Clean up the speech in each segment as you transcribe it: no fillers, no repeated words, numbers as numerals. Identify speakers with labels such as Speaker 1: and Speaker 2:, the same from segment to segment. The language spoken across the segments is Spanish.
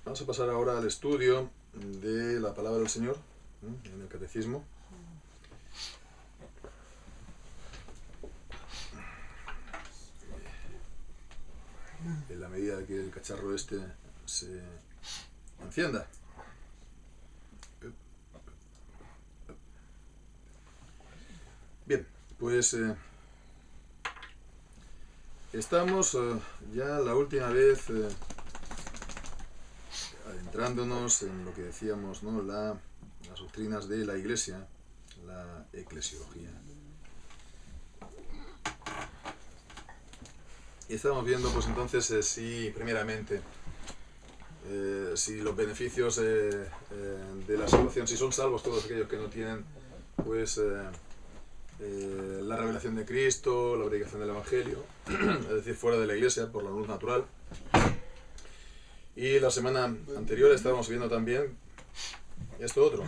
Speaker 1: Vamos a pasar ahora al estudio de la palabra del Señor en el Catecismo. En la medida que el cacharro este se encienda. Bien, pues estamos ya la última vez adentrándonos en lo que decíamos, ¿no? Las doctrinas de la Iglesia, la eclesiología. Y estamos viendo, pues entonces, si primeramente, si los beneficios de la salvación, si son salvos todos aquellos que no tienen, pues, la revelación de Cristo, la predicación del Evangelio, es decir, fuera de la Iglesia, por la luz natural. Y la semana anterior estábamos viendo también esto otro,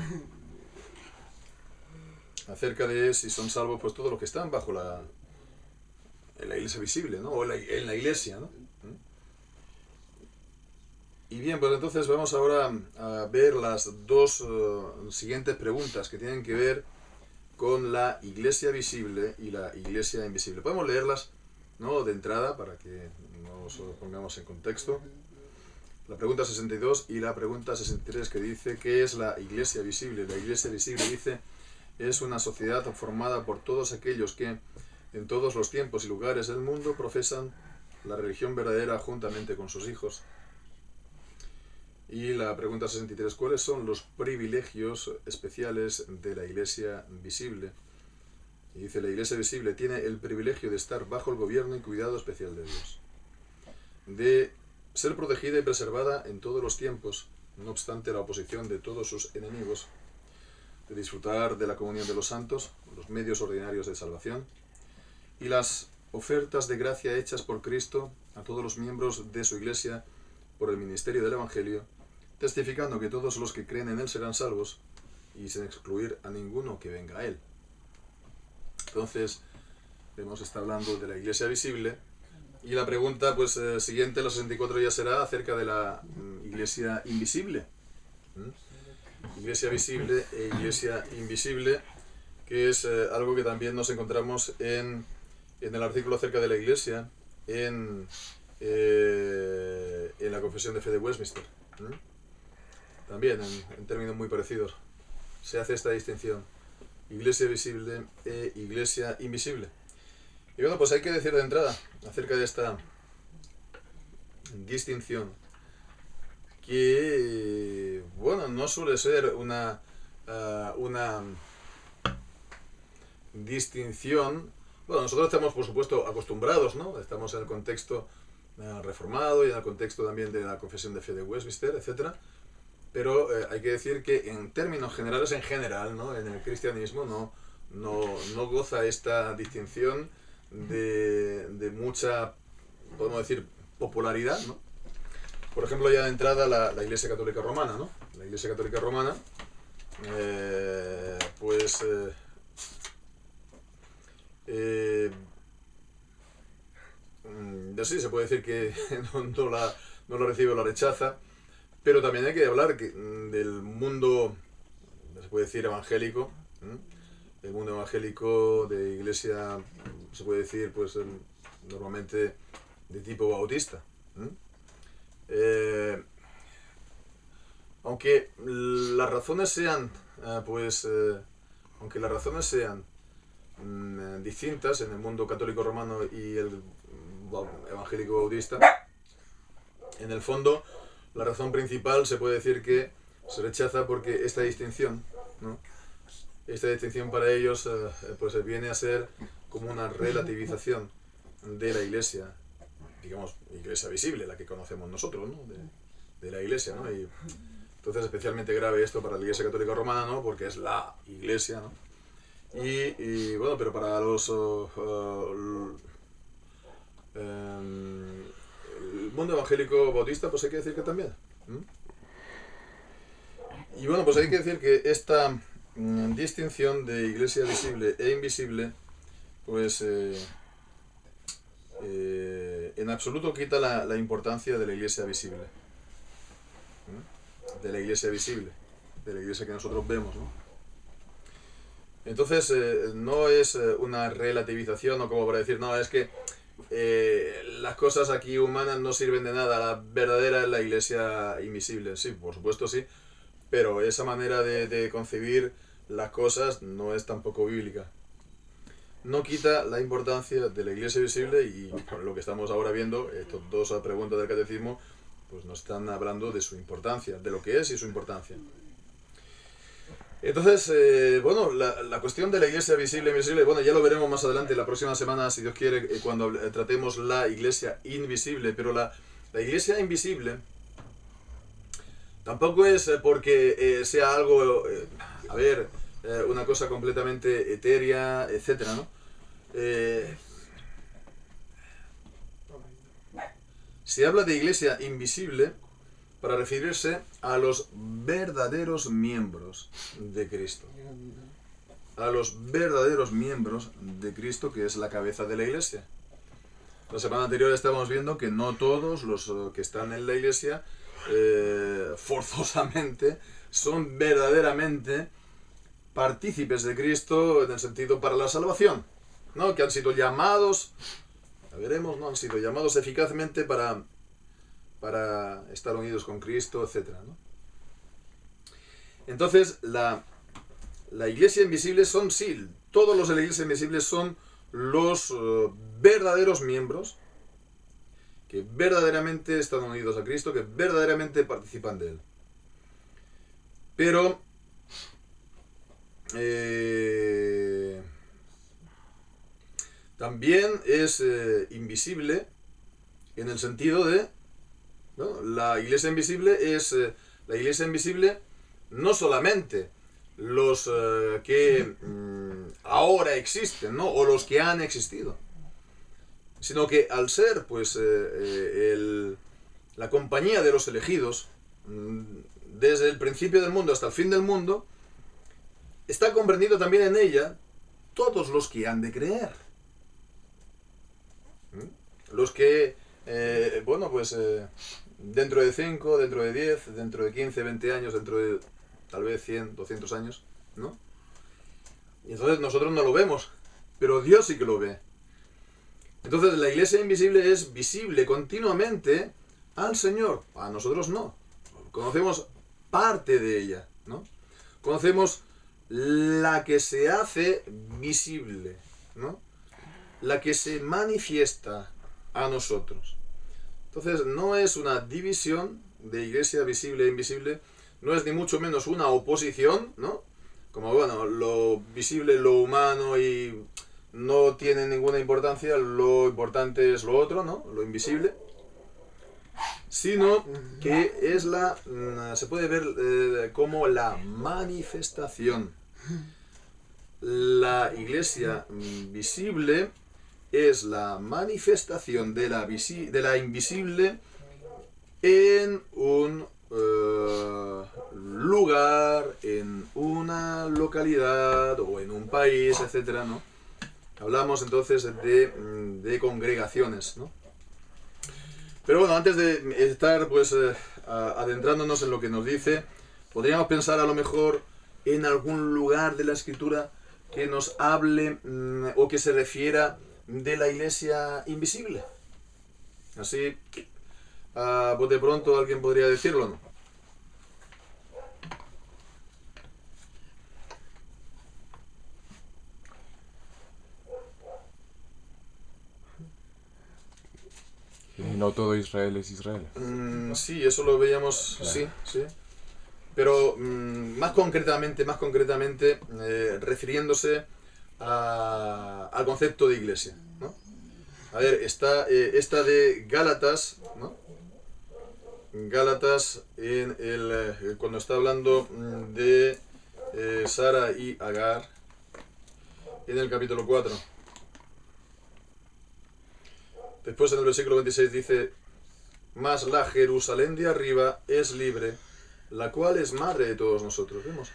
Speaker 1: acerca de si son salvos pues todos los que están bajo en la iglesia visible, ¿no? O en la iglesia, ¿no? Y bien, pues entonces vamos ahora a ver las dos siguientes preguntas que tienen que ver con la iglesia visible y la iglesia invisible. Podemos leerlas, ¿no? De entrada para que nos pongamos en contexto. La pregunta 62 y la pregunta 63, que dice ¿qué es la iglesia visible? La iglesia visible, dice, es una sociedad formada por todos aquellos que en todos los tiempos y lugares del mundo profesan la religión verdadera juntamente con sus hijos. Y la pregunta 63, ¿cuáles son los privilegios especiales de la iglesia visible? Y dice, la iglesia visible tiene el privilegio de estar bajo el gobierno y cuidado especial de Dios, de ser protegida y preservada en todos los tiempos, no obstante la oposición de todos sus enemigos, de disfrutar de la comunión de los santos, los medios ordinarios de salvación, y las ofertas de gracia hechas por Cristo a todos los miembros de su iglesia por el ministerio del Evangelio, testificando que todos los que creen en él serán salvos, y sin excluir a ninguno que venga a él. Entonces, hemos estado hablando de la iglesia visible. Y la pregunta pues siguiente, la 64, ya será acerca de la iglesia invisible. Iglesia visible e iglesia invisible, que es algo que también nos encontramos en el artículo acerca de la iglesia, en la Confesión de Fe de Westminster. También en términos muy parecidos se hace esta distinción, iglesia visible e iglesia invisible. Y bueno, pues hay que decir de entrada acerca de esta distinción que, bueno, no suele ser una distinción. Bueno, nosotros estamos, por supuesto, acostumbrados, ¿no? Estamos en el contexto reformado y en el contexto también de la Confesión de Fe de Westminster, etc. Pero hay que decir que en términos generales, en general, ¿no? En el cristianismo no goza esta distinción de mucha, podemos decir, popularidad, ¿no? Por ejemplo, ya de entrada la Iglesia Católica Romana, ¿no? La Iglesia Católica Romana, sí, se puede decir que no la recibe o la rechaza, pero también hay que hablar del mundo, se puede decir, evangélico, el mundo evangélico de iglesia, se puede decir, pues normalmente de tipo bautista. Aunque las razones sean, distintas en el mundo católico romano y el evangélico bautista, en el fondo la razón principal se puede decir que se rechaza porque esta distinción, ¿no? Esta distinción para ellos pues viene a ser como una relativización de la iglesia, digamos, iglesia visible, la que conocemos nosotros, ¿no? de la iglesia, ¿no? Y entonces especialmente grave esto para la Iglesia Católica Romana, ¿no? Porque es la iglesia, ¿no? Y bueno, pero para los el mundo evangélico bautista, pues hay que decir que también. Y bueno, pues hay que decir que esta distinción de iglesia visible e invisible, pues en absoluto quita la importancia de la iglesia visible. de la iglesia visible, de la iglesia que nosotros vemos, ¿no? Entonces, no es una relativización o como para decir, no, es que las cosas aquí humanas no sirven de nada, la verdadera es la iglesia invisible. Sí, por supuesto sí, pero esa manera de concebir las cosas no es tampoco bíblica. No quita la importancia de la iglesia visible y con lo que estamos ahora viendo, estas dos preguntas del catecismo, pues nos están hablando de su importancia, de lo que es y su importancia. Entonces, bueno, la cuestión de la iglesia visible e invisible, bueno, ya lo veremos más adelante, la próxima semana, si Dios quiere, cuando tratemos la iglesia invisible, pero la iglesia invisible tampoco es porque sea algo, una cosa completamente etérea, etcétera, ¿no? Se habla de iglesia invisible para referirse a los verdaderos miembros de Cristo. A los verdaderos miembros de Cristo, que es la cabeza de la iglesia. La semana anterior estábamos viendo que no todos los que están en la iglesia forzosamente son verdaderamente partícipes de Cristo en el sentido para la salvación, ¿no? Que han sido llamados, ya veremos, ¿no? Han sido llamados eficazmente para estar unidos con Cristo, etc., ¿no? Entonces, la iglesia invisible son, sí, todos los de la iglesia invisible son los verdaderos miembros que verdaderamente están unidos a Cristo, que verdaderamente participan de Él. Pero también es invisible en el sentido de, ¿no? La iglesia invisible es la iglesia invisible no solamente los que ahora existen, ¿no? O los que han existido, sino que al ser pues la compañía de los elegidos desde el principio del mundo hasta el fin del mundo, está comprendido también en ella todos los que han de creer. Los que dentro de 5, dentro de 10, dentro de 15, 20 años, dentro de tal vez 100, 200 años, ¿no? Y entonces nosotros no lo vemos, pero Dios sí que lo ve. Entonces la iglesia invisible es visible continuamente al Señor, a nosotros no. Conocemos parte de ella, ¿no? Conocemos la que se hace visible, ¿no? La que se manifiesta a nosotros. Entonces no es una división de iglesia visible e invisible, no es ni mucho menos una oposición, ¿no? Como, bueno, lo visible, lo humano y no tiene ninguna importancia, lo importante es lo otro, ¿no? Lo invisible. Sino que es se puede ver como la manifestación. La iglesia visible es la manifestación de la invisible en un lugar, en una localidad o en un país, etcétera, ¿no? Hablamos entonces de congregaciones, ¿no? Pero bueno, antes de estar pues adentrándonos en lo que nos dice, podríamos pensar a lo mejor en algún lugar de la Escritura que nos hable o que se refiera de la iglesia invisible. Así, pues de pronto alguien podría decirlo, ¿no?
Speaker 2: No todo Israel es Israel.
Speaker 1: Sí, eso lo veíamos, claro. Sí. Pero más concretamente, refiriéndose al concepto de iglesia, ¿no? A ver, está esta de Gálatas, ¿no? Gálatas cuando está hablando de Sara y Agar, en el capítulo 4. Después en el versículo 26 dice: mas la Jerusalén de arriba es libre, la cual es madre de todos nosotros. ¿Vemos?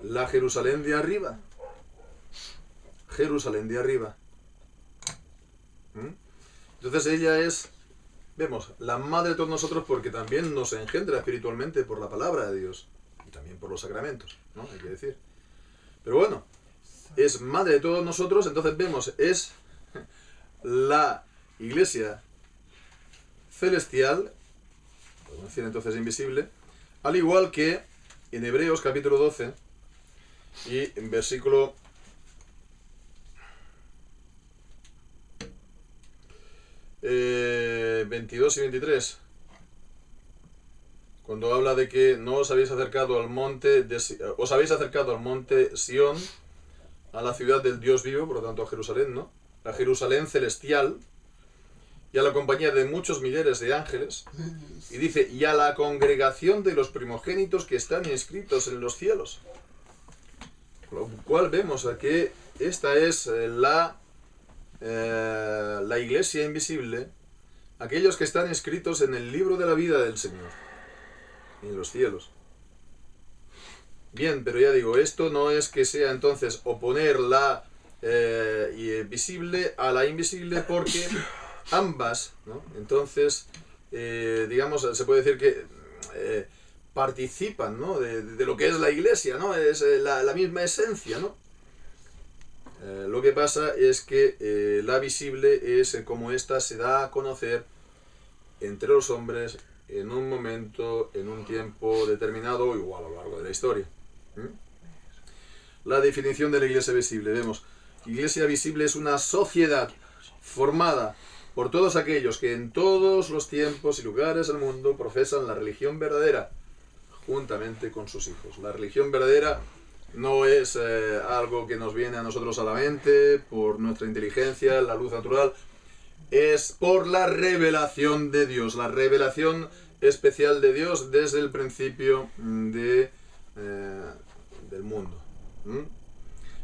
Speaker 1: La Jerusalén de arriba. Jerusalén de arriba. Entonces ella es vemos, la madre de todos nosotros porque también nos engendra espiritualmente por la palabra de Dios y también por los sacramentos, ¿no? Hay que decir. Pero bueno, es madre de todos nosotros, entonces vemos, es la iglesia celestial, podemos decir entonces invisible, al igual que en Hebreos capítulo 12 y en versículo 22 y 23, cuando habla de que no os habéis acercado al monte, os habéis acercado al monte Sión, a la ciudad del Dios vivo, por lo tanto a Jerusalén, ¿no? A Jerusalén celestial, y a la compañía de muchos millares de ángeles, y dice, y a la congregación de los primogénitos que están inscritos en los cielos. Con lo cual vemos que esta es la iglesia invisible, aquellos que están inscritos en el libro de la vida del Señor, en los cielos. Bien, pero ya digo, esto no es que sea entonces oponer la visible a la invisible, porque ambas, ¿no? Entonces, digamos, se puede decir que participan, ¿no? de lo que es la iglesia, ¿no? Es la misma esencia, ¿no? Lo que pasa es que la visible es como ésta se da a conocer entre los hombres en un momento, en un tiempo determinado, igual a lo largo de la historia. La definición de la iglesia visible, vemos, iglesia visible es una sociedad formada por todos aquellos que en todos los tiempos y lugares del mundo profesan la religión verdadera, juntamente con sus hijos. La religión verdadera no es algo que nos viene a nosotros a la mente por nuestra inteligencia, la luz natural, es por la revelación de Dios, la revelación especial de Dios desde el principio del mundo.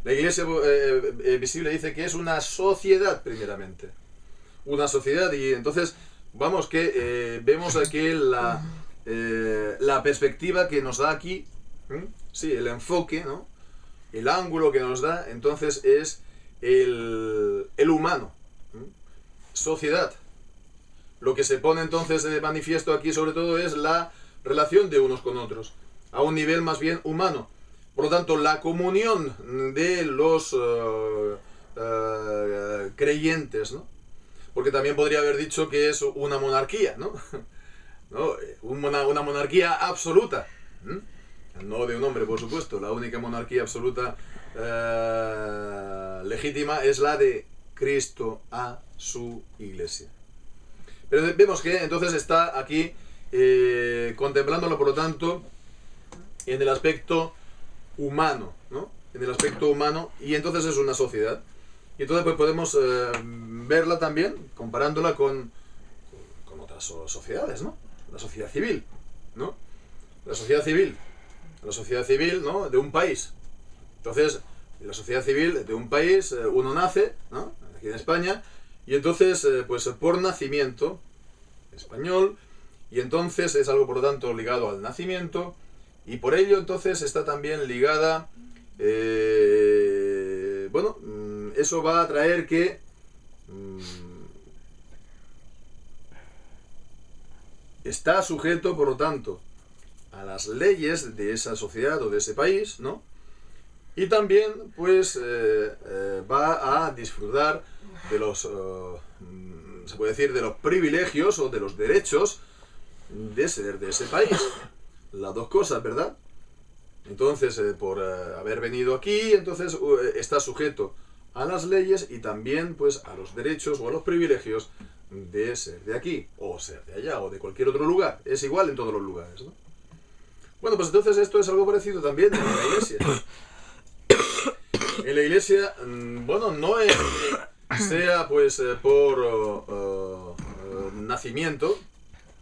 Speaker 1: La iglesia visible dice que es una sociedad primeramente, una sociedad, y entonces vamos que vemos aquí la perspectiva que nos da aquí, sí, el enfoque, ¿no? El ángulo que nos da entonces es el humano, sociedad. Lo que se pone entonces de manifiesto aquí sobre todo es la relación de unos con otros, a un nivel más bien humano. Por lo tanto, la comunión de los creyentes, ¿no? Porque también podría haber dicho que es una monarquía, ¿no? ¿No? Una monarquía absoluta. No de un hombre, por supuesto. La única monarquía absoluta legítima es la de Cristo a su iglesia. Pero vemos que entonces está aquí contemplándolo, por lo tanto, en el aspecto humano, ¿no? En el aspecto humano, y entonces es una sociedad. Y entonces pues podemos verla también, comparándola con otras sociedades, ¿no? La sociedad civil, ¿no? La sociedad civil, ¿no? De un país. Entonces, en la sociedad civil de un país, uno nace, ¿no? Aquí en España, y entonces, pues por nacimiento español, y entonces es algo, por lo tanto, ligado al nacimiento, y por ello entonces está también ligada, bueno, eso va a traer que está sujeto, por lo tanto, a las leyes de esa sociedad o de ese país, ¿no? Y también, pues, va a disfrutar de los, se puede decir, de los privilegios o de los derechos de ser de ese país. Las dos cosas, ¿verdad? Entonces, por haber venido aquí, entonces está sujeto a las leyes y también, pues, a los derechos o a los privilegios de ser de aquí, o ser de allá, o de cualquier otro lugar. Es igual en todos los lugares, ¿no? Bueno, pues entonces esto es algo parecido también en la iglesia. En la iglesia, bueno, no es que sea, pues, por nacimiento,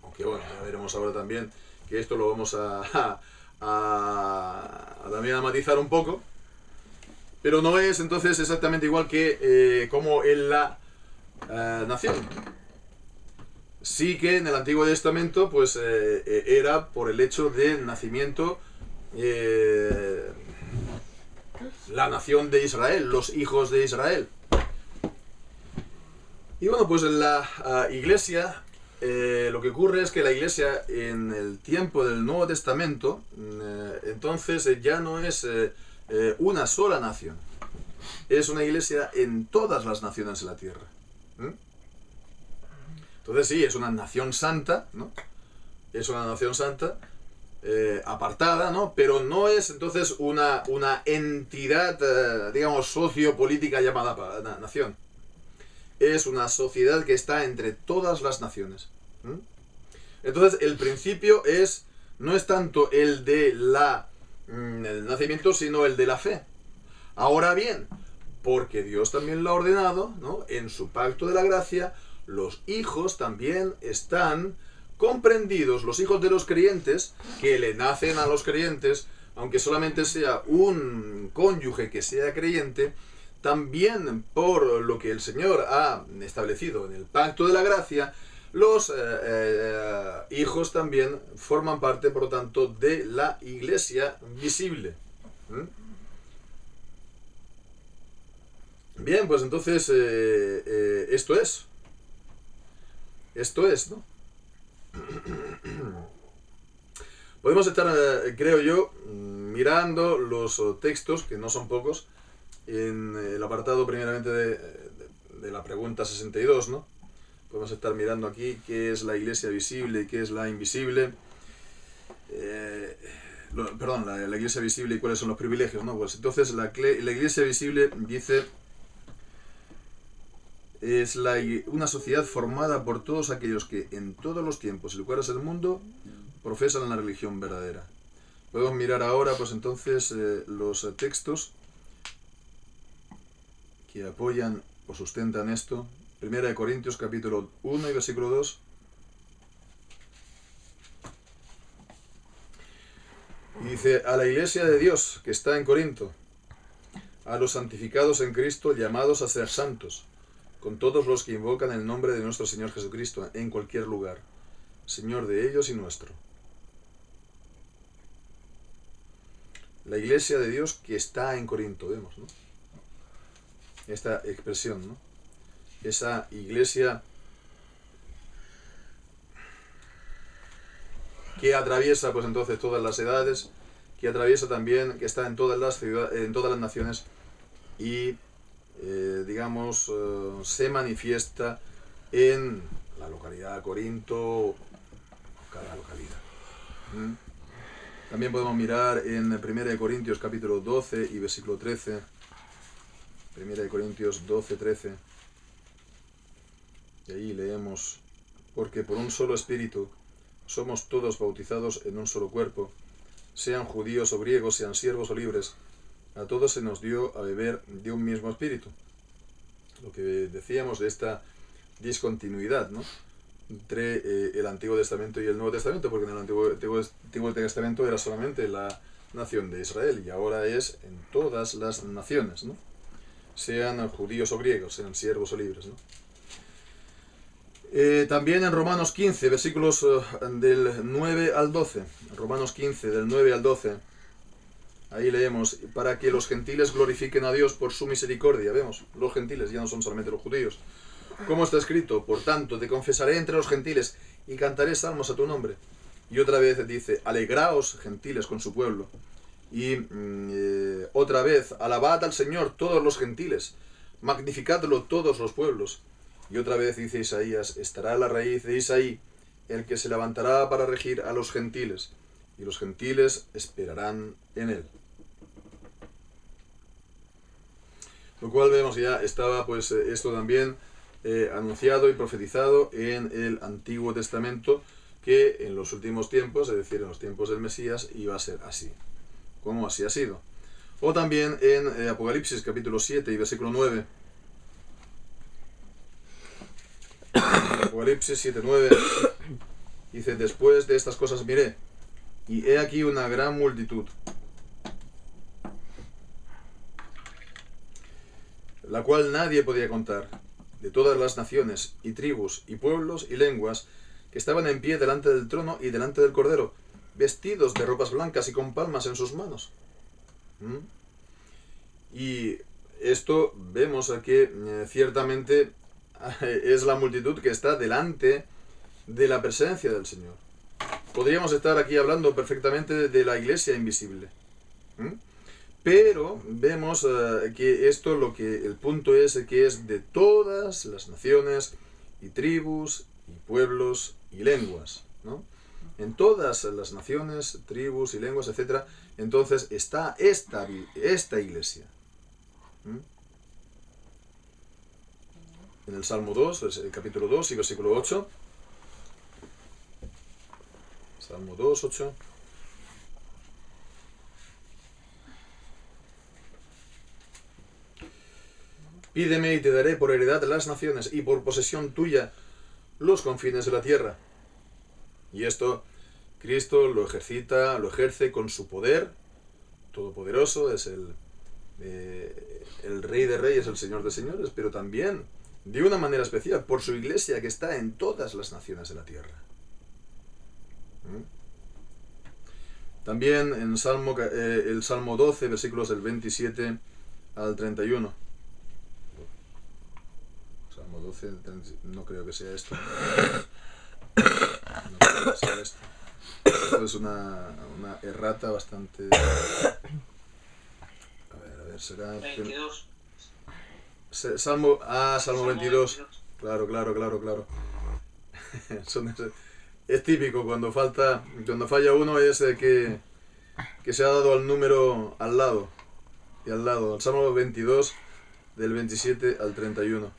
Speaker 1: aunque bueno, ya veremos ahora también que esto lo vamos también a matizar un poco, pero no es entonces exactamente igual que como en la nación. Sí que en el Antiguo Testamento pues era por el hecho del nacimiento la nación de Israel, los hijos de Israel. Y bueno, pues en la iglesia lo que ocurre es que la Iglesia en el tiempo del Nuevo Testamento, entonces ya no es una sola nación. Es una Iglesia en todas las naciones de la tierra. Entonces sí, es una nación santa, ¿no? Es una nación santa, apartada, ¿no? Pero no es entonces una entidad, digamos, sociopolítica llamada nación. Es una sociedad que está entre todas las naciones. Entonces el principio no es tanto el de el nacimiento, sino el de la fe. Ahora bien, porque Dios también lo ha ordenado, ¿no? En su pacto de la gracia, los hijos también están comprendidos, los hijos de los creyentes, que le nacen a los creyentes, aunque solamente sea un cónyuge que sea creyente, también por lo que el Señor ha establecido en el pacto de la gracia, los hijos también forman parte, por lo tanto, de la Iglesia visible. Bien, pues entonces esto es, ¿no? Podemos estar, creo yo, mirando los textos, que no son pocos, en el apartado primeramente de la pregunta 62, ¿no? Podemos estar mirando aquí qué es la Iglesia visible y qué es la invisible. Perdón, la Iglesia visible y cuáles son los privilegios, ¿no? Pues entonces la Iglesia visible dice: es una sociedad formada por todos aquellos que en todos los tiempos y lugares del mundo profesan la religión verdadera. Podemos mirar ahora, pues entonces, los textos que apoyan o sustentan esto. 1 Corintios capítulo 1 y versículo 2. Y dice: a la Iglesia de Dios que está en Corinto, a los santificados en Cristo, llamados a ser santos, con todos los que invocan el nombre de nuestro Señor Jesucristo en cualquier lugar, Señor de ellos y nuestro. La Iglesia de Dios que está en Corinto, vemos, ¿no? Esta expresión, ¿no? Esa Iglesia que atraviesa, pues entonces, todas las edades, que atraviesa también, que está en todas las ciudades, en todas las naciones, y digamos, se manifiesta en la localidad de Corinto, cada localidad. También podemos mirar en 1 Corintios capítulo 12 y versículo 13. 1 Corintios 12, 13. Y ahí leemos: porque por un solo espíritu somos todos bautizados en un solo cuerpo, sean judíos o griegos, sean siervos o libres, a todos se nos dio a beber de un mismo espíritu. Lo que decíamos de esta discontinuidad, ¿no? Entre el Antiguo Testamento y el Nuevo Testamento, porque en el Antiguo Testamento era solamente la nación de Israel, y ahora es en todas las naciones, ¿no? Sean judíos o griegos, sean siervos o libres, ¿no? También en Romanos 15, versículos del 9 al 12. Romanos 15, del 9 al 12. Ahí leemos: para que los gentiles glorifiquen a Dios por su misericordia. Vemos, los gentiles ya no son solamente los judíos. Como está escrito: por tanto, te confesaré entre los gentiles y cantaré salmos a tu nombre. Y otra vez dice: alegraos, gentiles, con su pueblo. Y otra vez: alabad al Señor todos los gentiles, magnificadlo todos los pueblos. Y otra vez dice Isaías: estará la raíz de Isaí, el que se levantará para regir a los gentiles, y los gentiles esperarán en él. Lo cual vemos ya estaba pues esto también anunciado y profetizado en el Antiguo Testamento, que en los últimos tiempos, es decir, en los tiempos del Mesías, iba a ser así, como así ha sido. O también en Apocalipsis capítulo 7 y versículo 9. Apocalipsis 7:9 dice: después de estas cosas miré, y he aquí una gran multitud, la cual nadie podía contar, de todas las naciones, y tribus, y pueblos, y lenguas, que estaban en pie delante del trono y delante del Cordero, vestidos de ropas blancas y con palmas en sus manos. Y esto vemos aquí ciertamente es la multitud que está delante de la presencia del Señor. Podríamos estar aquí hablando perfectamente de la iglesia invisible. Pero vemos que esto, el punto es que es de todas las naciones y tribus y pueblos y lenguas, ¿no? En todas las naciones, tribus y lenguas, etc. Entonces está esta iglesia. En el Salmo 2, el capítulo 2 y versículo 8. Salmo 2, 8. Pídeme y te daré por heredad las naciones y por posesión tuya los confines de la tierra. Y esto Cristo lo ejerce con su poder todopoderoso, es el Rey de Reyes, el Señor de Señores, pero también de una manera especial por su iglesia que está en todas las naciones de la tierra. También en el Salmo 12, versículos del 27 al 31. Salmo 12, no creo que sea esto. No creo que sea esto. Esto es una errata bastante... A ver, será...
Speaker 3: 22.
Speaker 1: Salmo 22. Claro. Es típico cuando falla uno, es que se ha dado al número al lado. Y al lado, el Salmo 22, del 27 al 31.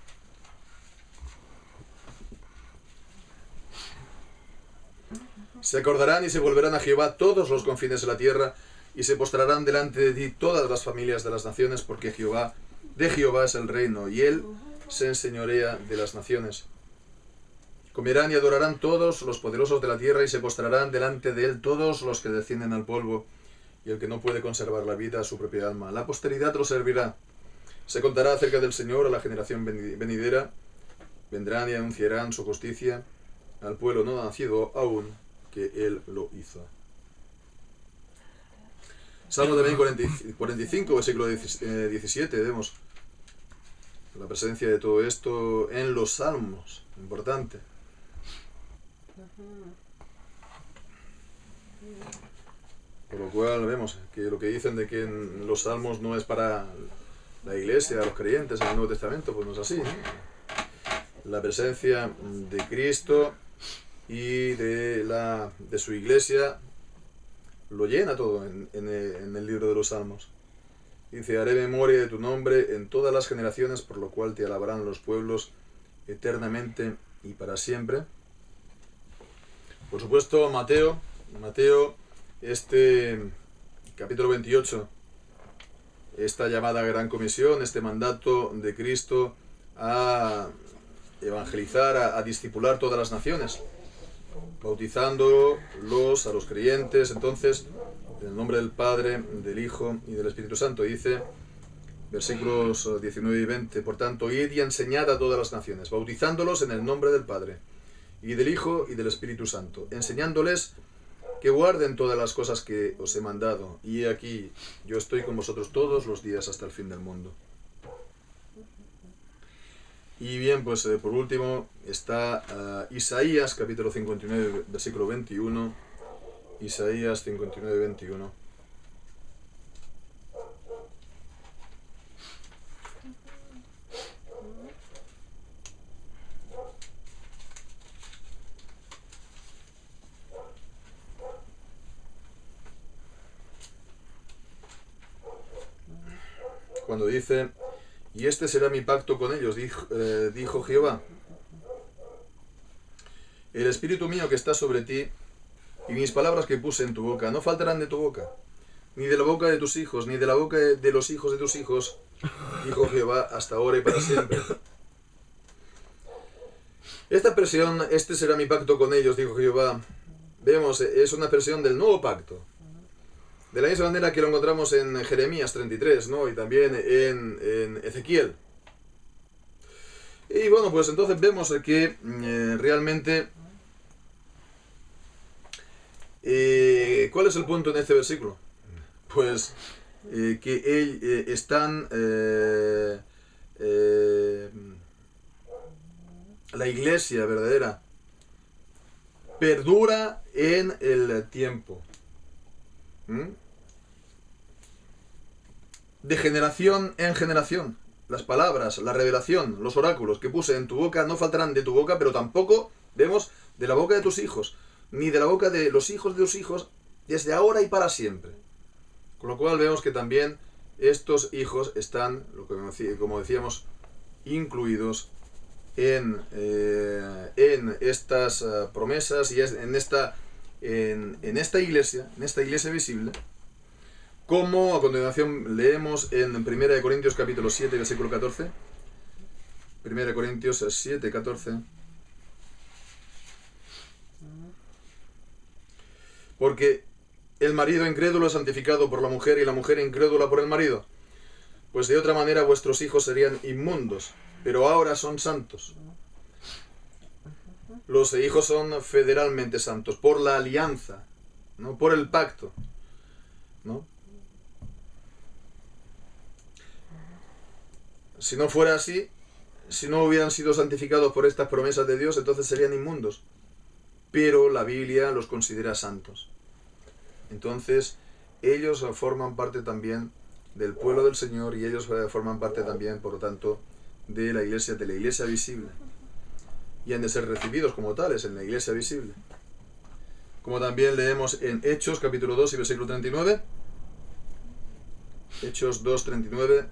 Speaker 1: Se acordarán y se volverán a Jehová todos los confines de la tierra, y se postrarán delante de ti todas las familias de las naciones, porque de Jehová es el reino, y él se enseñorea de las naciones. Comerán y adorarán todos los poderosos de la tierra, y se postrarán delante de él todos los que descienden al polvo, y el que no puede conservar la vida a su propia alma. La posteridad lo servirá. Se contará acerca del Señor a la generación venidera. Vendrán y anunciarán su justicia al pueblo no nacido aún, que él lo hizo. Salmo también 45, versículo 17, vemos la presencia de todo esto en los salmos, importante. Por lo cual vemos que lo que dicen de que en los salmos no es para la iglesia, los creyentes en el Nuevo Testamento, pues no es así, ¿no? La presencia de Cristo y de su iglesia lo llena todo en el libro de los Salmos. Dice: haré memoria de tu nombre en todas las generaciones, por lo cual te alabarán los pueblos eternamente y para siempre. Por supuesto, Mateo, capítulo 28, esta llamada Gran Comisión, este mandato de Cristo a evangelizar, a discipular todas las naciones, bautizándolos a los creyentes, entonces, en el nombre del Padre, del Hijo y del Espíritu Santo. Dice, versículos 19 y 20, por tanto, id y enseñad a todas las naciones, bautizándolos en el nombre del Padre, y del Hijo y del Espíritu Santo, enseñándoles que guarden todas las cosas que os he mandado, y aquí yo estoy con vosotros todos los días hasta el fin del mundo. Y bien, pues por último está Isaías, capítulo 59, versículo 21. Isaías 59, 21. Cuando dice: y este será mi pacto con ellos, dijo Jehová. El espíritu mío que está sobre ti, y mis palabras que puse en tu boca, no faltarán de tu boca, ni de la boca de tus hijos, ni de la boca de los hijos de tus hijos, dijo Jehová, hasta ahora y para siempre. Esta expresión, este será mi pacto con ellos, dijo Jehová, vemos, es una expresión del nuevo pacto. De la misma manera que lo encontramos en Jeremías 33, ¿no? Y también en Ezequiel. Y bueno, pues entonces vemos que realmente... ¿cuál es el punto en este versículo? Pues que están... la iglesia verdadera perdura en el tiempo. De generación en generación. Las palabras, la revelación, los oráculos que puse en tu boca no faltarán de tu boca, pero tampoco, vemos, de la boca de tus hijos, ni de la boca de los hijos de tus hijos, desde ahora y para siempre. Con lo cual vemos que también estos hijos están, como decíamos, incluidos en estas promesas y en esta iglesia visible, como a continuación leemos en 1 Corintios capítulo 7, versículo 14. 1 Corintios 7, 14. Porque el marido incrédulo es santificado por la mujer y la mujer incrédula por el marido. Pues de otra manera vuestros hijos serían inmundos, pero ahora son santos. Los hijos son federalmente santos, por la alianza, ¿no? Por el pacto, ¿no? Si no fuera así, si no hubieran sido santificados por estas promesas de Dios, entonces serían inmundos. Pero la Biblia los considera santos. Entonces, ellos forman parte también del pueblo del Señor y ellos forman parte también, por lo tanto, de la iglesia visible. Y han de ser recibidos como tales en la iglesia visible. Como también leemos en Hechos capítulo 2 y versículo 39. Hechos 2, 39.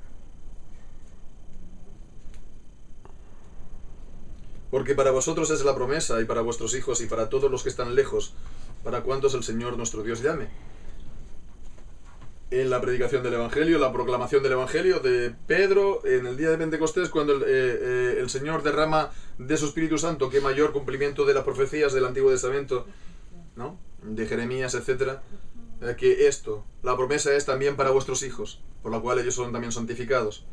Speaker 1: Porque para vosotros es la promesa, y para vuestros hijos, y para todos los que están lejos, para cuantos el Señor nuestro Dios llame. En la predicación del Evangelio, la proclamación del Evangelio de Pedro, en el día de Pentecostés, cuando el Señor derrama de su Espíritu Santo, qué mayor cumplimiento de las profecías del Antiguo Testamento, ¿no? De Jeremías, etc. Que esto, la promesa es también para vuestros hijos, por la cual ellos son también santificados.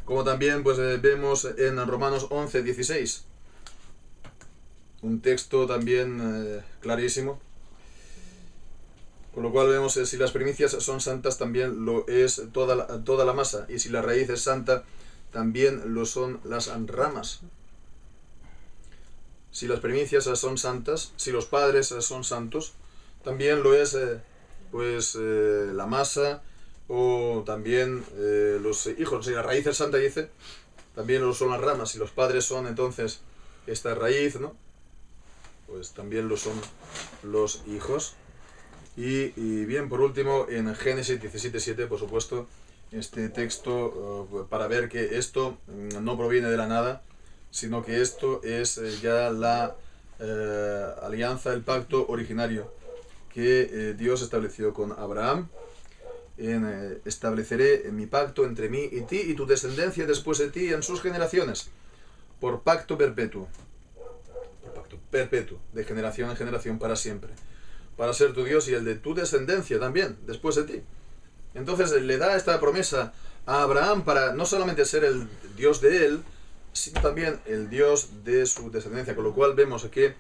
Speaker 1: Como también pues vemos en Romanos 11, 16. Un texto también clarísimo. Con lo cual vemos si las primicias son santas, también lo es toda la masa. Y si la raíz es santa, también lo son las ramas. Si las primicias son santas, si los padres son santos, también lo es la masa o también los hijos. Si la raíz es santa, dice, también lo son las ramas. Si los padres son entonces esta raíz, ¿no? Pues también lo son los hijos. Y bien, por último, en Génesis 17:7, por supuesto, este texto para ver que esto no proviene de la nada, sino que esto es ya la alianza, el pacto originario que Dios estableció con Abraham. Estableceré mi pacto entre mí y ti y tu descendencia después de ti en sus generaciones, por pacto perpetuo. Perpetuo, de generación en generación para siempre, para ser tu Dios y el de tu descendencia también, después de ti. Entonces le da esta promesa a Abraham para no solamente ser el Dios de él, sino también el Dios de su descendencia, con lo cual vemos que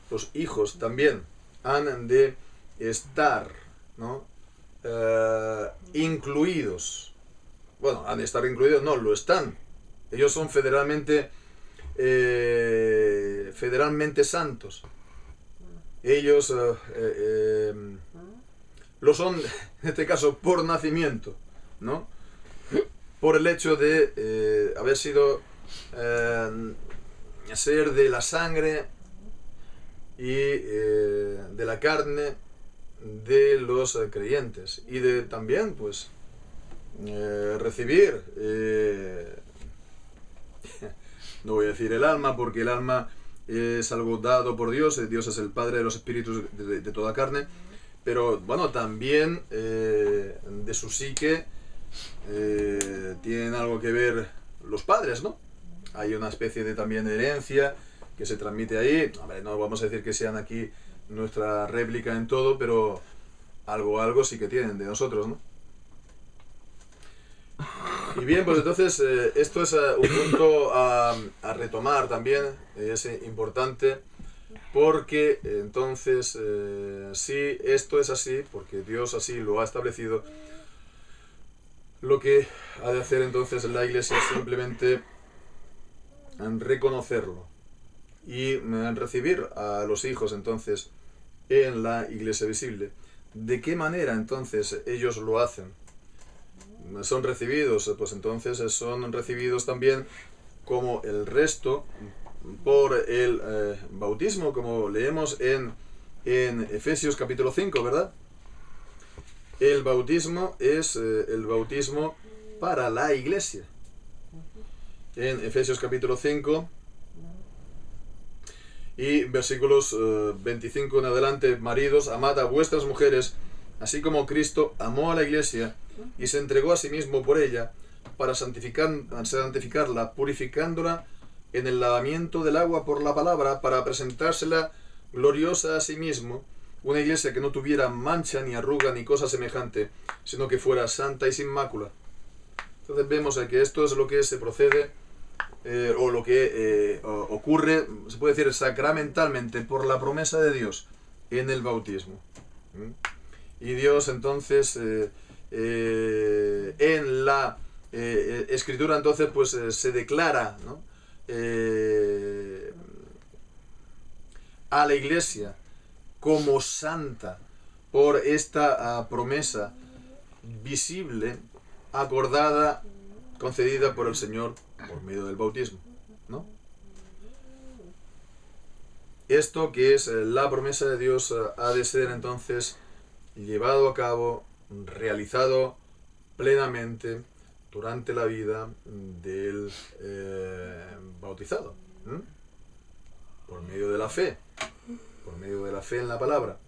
Speaker 1: los hijos también han de estar, ¿no? Incluidos. Bueno, han de estar incluidos, no, lo están. Ellos son federalmente santos. Ellos lo son, en este caso, por nacimiento, ¿no? Por el hecho de haber sido ser de la sangre y de la carne de los creyentes y de también, pues, recibir no voy a decir el alma, porque el alma es algo dado por Dios. Dios es el Padre de los espíritus de toda carne. Pero, bueno, también de su psique tienen algo que ver los padres, ¿no? Hay una especie de también de herencia que se transmite ahí. Hombre, no vamos a decir que sean aquí nuestra réplica en todo, pero algo sí que tienen de nosotros, ¿no? Y bien, pues entonces esto es un punto a retomar también, es importante, porque entonces si esto es así, porque Dios así lo ha establecido, lo que ha de hacer entonces la Iglesia es simplemente reconocerlo, y recibir a los hijos entonces en la iglesia visible. ¿De qué manera entonces ellos lo hacen? Son recibidos, pues entonces son recibidos también como el resto por el bautismo, como leemos en Efesios capítulo 5, ¿verdad? El bautismo es el bautismo para la iglesia. En Efesios capítulo 5 y versículos 25 en adelante: maridos, amad a vuestras mujeres, así como Cristo amó a la iglesia y se entregó a sí mismo por ella, para santificarla, purificándola en el lavamiento del agua por la palabra, para presentársela gloriosa a sí mismo, una iglesia que no tuviera mancha, ni arruga, ni cosa semejante, sino que fuera santa y sin mácula. Entonces vemos que esto es lo que se procede, o lo que ocurre, se puede decir, sacramentalmente, por la promesa de Dios en el bautismo. Y Dios entonces, en la Escritura entonces, pues se declara, ¿no?, a la iglesia como santa por esta promesa visible, acordada, concedida por el Señor por medio del bautismo, ¿no? Esto que es la promesa de Dios ha de ser entonces llevado a cabo, realizado plenamente durante la vida del bautizado, por medio de la fe en la palabra,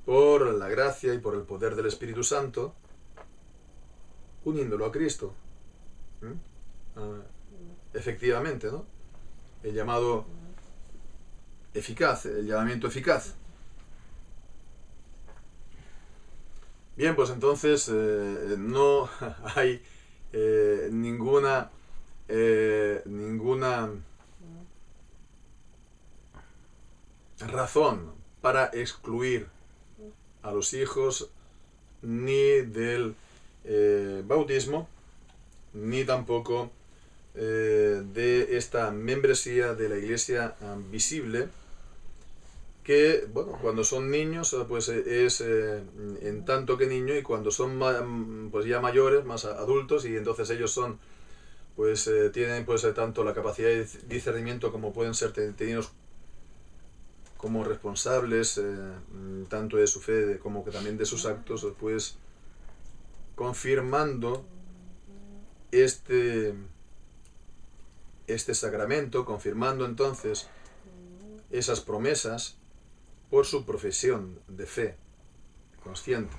Speaker 1: por la gracia y por el poder del Espíritu Santo, uniéndolo a Cristo. Efectivamente, ¿no? El llamado eficaz, el llamamiento eficaz. Bien, pues entonces no hay ninguna razón para excluir a los hijos ni del bautismo, ni tampoco de esta membresía de la iglesia visible, que, bueno, cuando son niños, pues es en tanto que niño, y cuando son pues ya mayores, más adultos, y entonces ellos son, pues tienen pues tanto la capacidad de discernimiento como pueden ser tenidos como responsables tanto de su fe como que también de sus actos, pues confirmando este sacramento, confirmando entonces esas promesas por su profesión de fe consciente.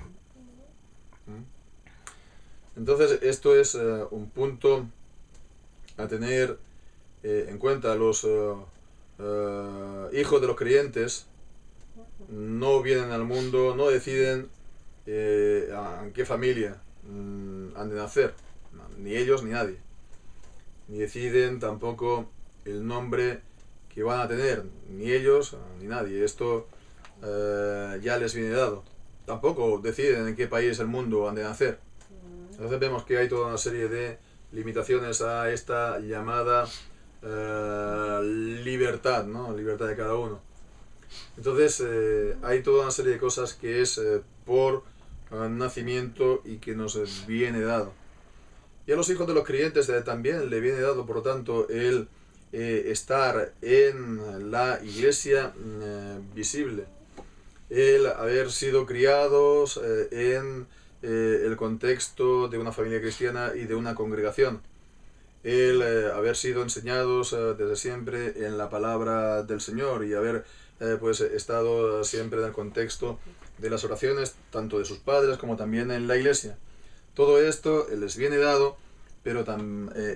Speaker 1: Entonces esto es un punto a tener en cuenta. Los hijos de los creyentes no vienen al mundo, no deciden en qué familia han de nacer, ni ellos ni nadie, ni deciden tampoco el nombre que van a tener, ni ellos ni nadie. Esto ya les viene dado. Tampoco deciden en qué país del mundo han de nacer. Entonces vemos que hay toda una serie de limitaciones a esta llamada libertad, ¿no? Libertad de cada uno. Entonces hay toda una serie de cosas que es por nacimiento y que nos viene dado. Y a los hijos de los creyentes también le viene dado, por lo tanto, el estar en la iglesia visible, el haber sido criados en el contexto de una familia cristiana y de una congregación, el haber sido enseñados desde siempre en la palabra del Señor y haber pues estado siempre en el contexto de las oraciones tanto de sus padres como también en la iglesia. Todo esto les viene dado, pero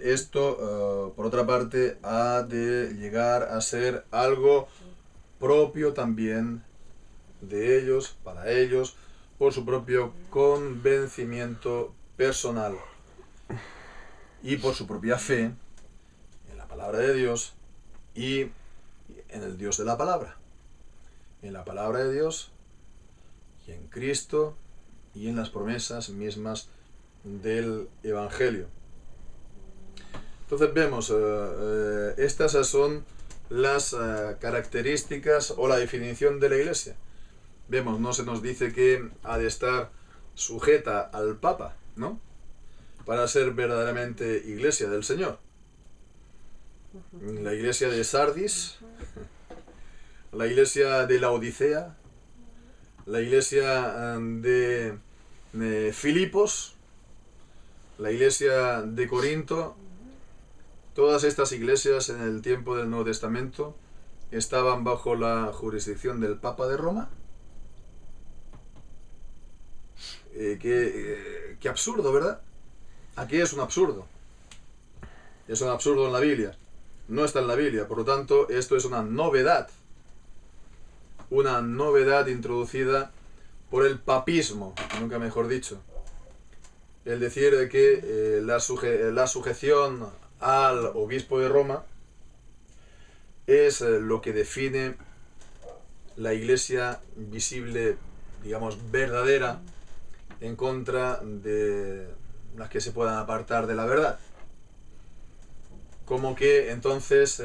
Speaker 1: esto por otra parte ha de llegar a ser algo propio también de ellos, para ellos, por su propio convencimiento personal y por su propia fe en la palabra de Dios y en el Dios de la palabra, en la palabra de Dios y en Cristo y en las promesas mismas del Evangelio. Entonces vemos, estas son las características o la definición de la Iglesia. Vemos, no se nos dice que ha de estar sujeta al Papa, ¿no? Para ser verdaderamente Iglesia del Señor. La Iglesia de Sardis, la Iglesia de la Odisea, la Iglesia de Filipos, la Iglesia de Corinto, todas estas iglesias en el tiempo del Nuevo Testamento estaban bajo la jurisdicción del Papa de Roma. Qué absurdo, ¿verdad? Aquí es un absurdo. Es un absurdo en la Biblia. No está en la Biblia, por lo tanto, esto es una novedad. Una novedad introducida por el papismo, nunca mejor dicho. El decir de que la sujeción al obispo de Roma es lo que define la Iglesia visible, digamos, verdadera, en contra de las que se puedan apartar de la verdad. Como que entonces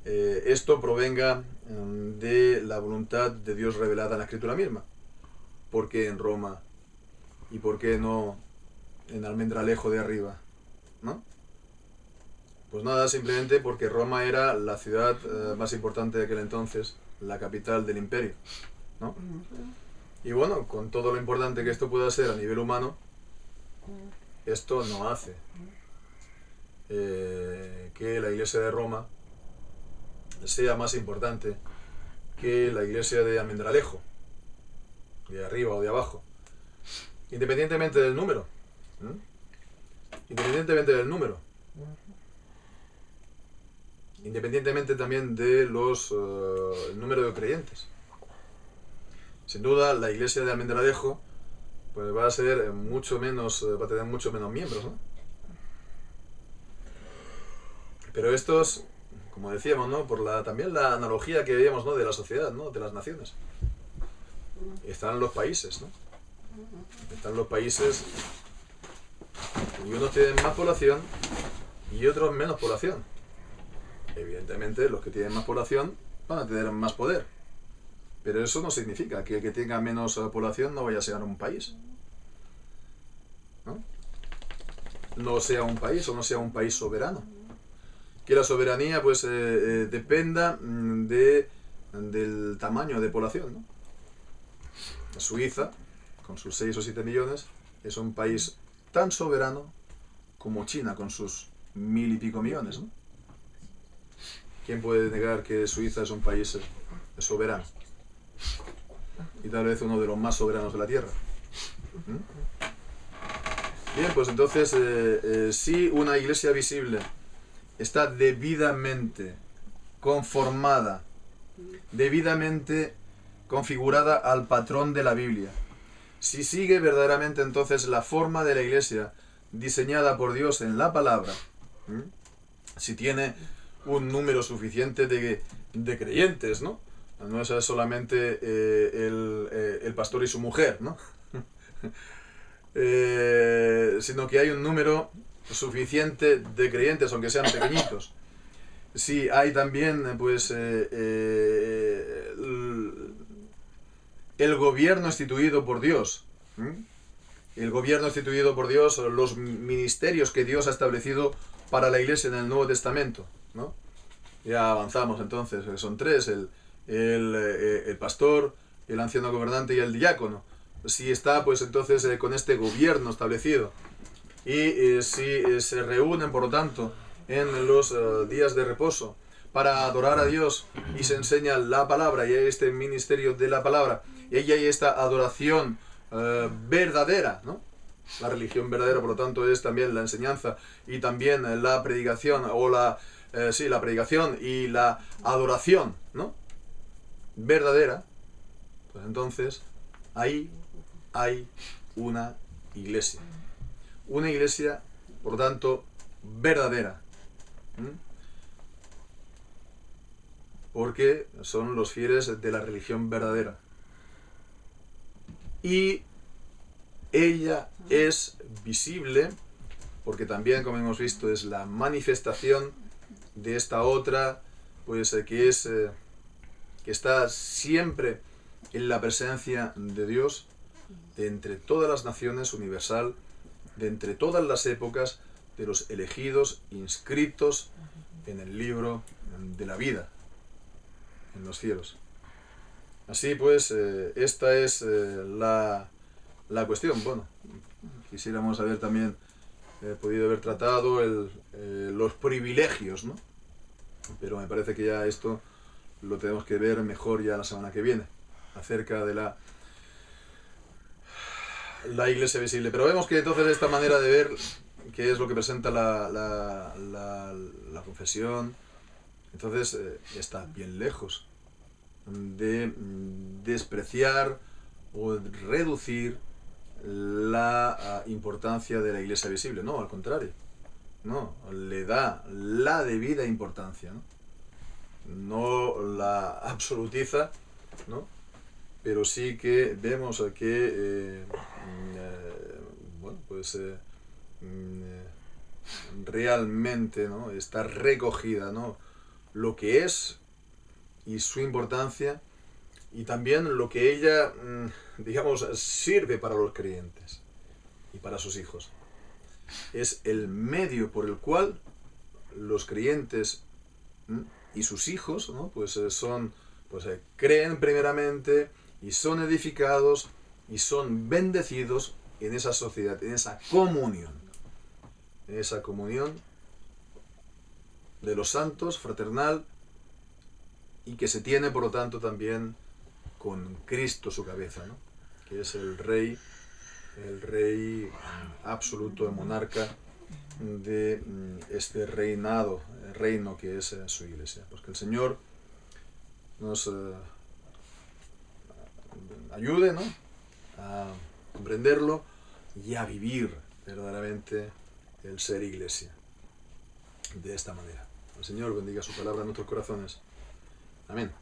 Speaker 1: esto provenga de la voluntad de Dios revelada en la Escritura misma. ¿Por qué en Roma? ¿Y por qué no en Almendralejo de arriba? ¿No? Pues nada, simplemente porque Roma era la ciudad más importante de aquel entonces, la capital del imperio, ¿no? Y bueno, con todo lo importante que esto pueda ser a nivel humano, esto no hace que la iglesia de Roma sea más importante que la iglesia de Almendralejo, de arriba o de abajo, independientemente del número, independientemente del número, independientemente también de el número de creyentes. Sin duda, la iglesia de Almendralejo pues va a ser mucho menos, va a tener mucho menos miembros, ¿no? Pero estos, como decíamos, ¿no? Por también la analogía que veíamos, ¿no? De la sociedad, ¿no? De las naciones. Están los países, ¿no? Están los países y unos tienen más población y otros menos población. Evidentemente, los que tienen más población van a tener más poder. Pero eso no significa que el que tenga menos población no vaya a ser un país, ¿no? No sea un país o no sea un país soberano. Que la soberanía pues dependa del tamaño de población, ¿no? Suiza, con sus 6 o 7 millones, es un país tan soberano como China, con sus 1000 y pico millones, ¿no? ¿Quién puede negar que Suiza es un país soberano? Y tal vez uno de los más soberanos de la Tierra. Bien, pues entonces, si una iglesia visible está debidamente conformada, debidamente configurada al patrón de la Biblia, si sigue verdaderamente entonces la forma de la iglesia diseñada por Dios en la palabra, si tiene un número suficiente de creyentes, ¿no? No es solamente el pastor y su mujer, ¿no? Sino que hay un número suficiente de creyentes, aunque sean pequeñitos. Sí, hay también, pues, el gobierno instituido por Dios. El gobierno instituido por Dios, los ministerios que Dios ha establecido para la iglesia en el Nuevo Testamento, ¿no? Ya avanzamos entonces, son 3, el pastor, el anciano gobernante y el diácono. Si está, pues entonces, con este gobierno establecido. Y si se reúnen, por lo tanto, en los días de reposo para adorar a Dios y se enseña la palabra y hay este ministerio de la palabra y hay esta adoración verdadera, ¿no? La religión verdadera, por lo tanto, es también la enseñanza y también la predicación o la predicación y la adoración, ¿no? Verdadera. Pues entonces ahí hay una iglesia. Una iglesia, por lo tanto, verdadera. Porque son los fieles de la religión verdadera. Y ella es visible, porque también, como hemos visto, es la manifestación de esta otra, pues que está siempre en la presencia de Dios, de entre todas las naciones, universal, de entre todas las épocas, de los elegidos, inscritos en el libro de la vida, en los cielos. Así pues, esta es la cuestión. Bueno, quisiéramos haber también podido haber tratado los privilegios, ¿no? Pero me parece que ya esto lo tenemos que ver mejor ya la semana que viene, acerca de la iglesia visible. Pero vemos que entonces esta manera de ver qué es lo que presenta la confesión, entonces está bien lejos de despreciar o reducir la importancia de la iglesia visible. No, al contrario. No, le da la debida importancia, ¿no? No la absolutiza, ¿no? Pero sí que vemos que bueno, pues realmente, ¿no?, está recogida, ¿no?, lo que es y su importancia, y también lo que ella, digamos, sirve para los creyentes y para sus hijos. Es el medio por el cual los creyentes y sus hijos, ¿no?, pues creen primeramente y son edificados y son bendecidos en esa sociedad, en esa comunión de los santos, fraternal, y que se tiene por lo tanto también con Cristo su cabeza, ¿no?, que es el rey absoluto, el monarca de este reino que es su iglesia. Pues que el Señor nos ayude, ¿no?, a comprenderlo y a vivir verdaderamente el ser iglesia de esta manera. El Señor bendiga su palabra en nuestros corazones. Amén.